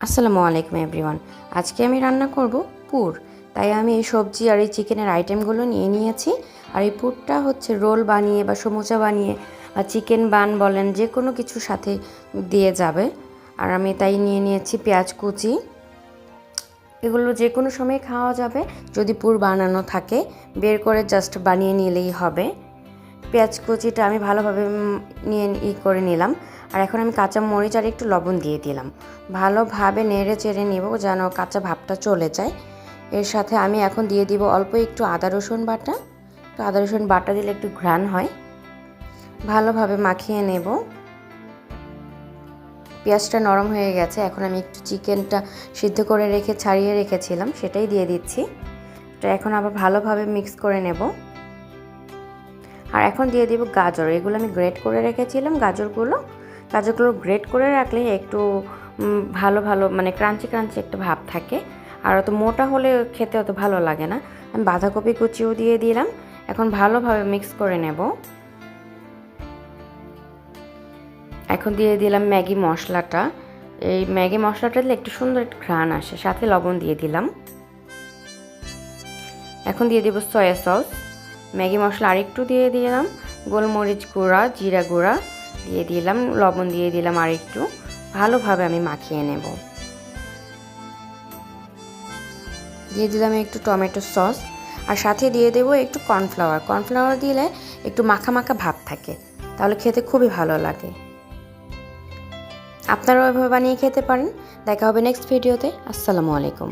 আসসালামু আলাইকুম এভরিওয়ান। আজকে আমি রান্না করব পুর। তাই আমি এই সবজি আর এই চিকেনের আইটেমগুলো নিয়ে নিয়েছি। আর এই পুরটা হচ্ছে রোল বানিয়ে বা সমুচা বানিয়ে বা চিকেন বান বলেন, যে কোনো কিছুর সাথে দিয়ে যাবে। আর আমি তাই নিয়ে নিয়েছি পেঁয়াজ কুচি। এগুলো যে কোনো সময় খাওয়া যাবে, যদি পুর বানানো থাকে বের করে জাস্ট বানিয়ে নিলেই হবে। পেঁয়াজ কুচিটা আমি ভালোভাবে নিয়ে করে নিলাম। আর এখন আমি কাঁচা মরিচ আর একটু লবণ দিয়ে দিলাম। ভালোভাবে নেড়ে চেড়ে নিব যেন কাঁচা ভাবটা চলে যায়। এর সাথে আমি এখন দিয়ে দিব অল্প একটু আদা রসুন বাটা। তো আদা রসুন বাটা দিলে একটু ঘ্রাণ হয়। ভালোভাবে মাখিয়ে নেব। পেঁয়াজটা নরম হয়ে গেছে। এখন আমি একটু চিকেনটা সিদ্ধ করে রেখে ছাড়িয়ে রেখেছিলাম, সেটাই দিয়ে দিচ্ছি। তো এখন আবার ভালোভাবে মিক্স করে নেব। আর এখন দিয়ে দিব গাজর। এগুলো আমি গ্রেট করে রেখেছিলাম। গাজরগুলো গ্রেট করে রাখলে একটু ভালো মানে ক্রাঞ্চি একটা ভাব থাকে। আর অত মোটা হলে খেতে অত ভালো লাগে না। আমি বাঁধাকপি কুচিও দিয়ে দিলাম। এখন ভালোভাবে মিক্স করে নেব। এখন দিয়ে দিলাম ম্যাগি মশলাটা। এই ম্যাগি মশলাটা দিলে একটু সুন্দর একটা ঘ্রাণ আসে। সাথে লবণ দিয়ে দিলাম। এখন দিয়ে দিব সয়া সস। ম্যাগি মশলা আরেকটু দিয়ে দিলাম। গোলমরিচ গুঁড়া, জিরা গুঁড়া দিয়ে দিলাম, লবণ দিয়ে দিলাম আরেকটু। ভালোভাবে আমি মাখিয়ে নেব। দিয়ে দিলাম একটু টমেটো সস। আর সাথে দিয়ে দেব একটু কর্নফ্লাওয়ার দিলে একটু মাখা মাখা ভাব থাকে, তাহলে খেতে খুবই ভালো লাগে। আপনারাও এভাবে বানিয়ে খেতে পারেন। দেখা হবে নেক্সট ভিডিওতে। আসসালামু আলাইকুম।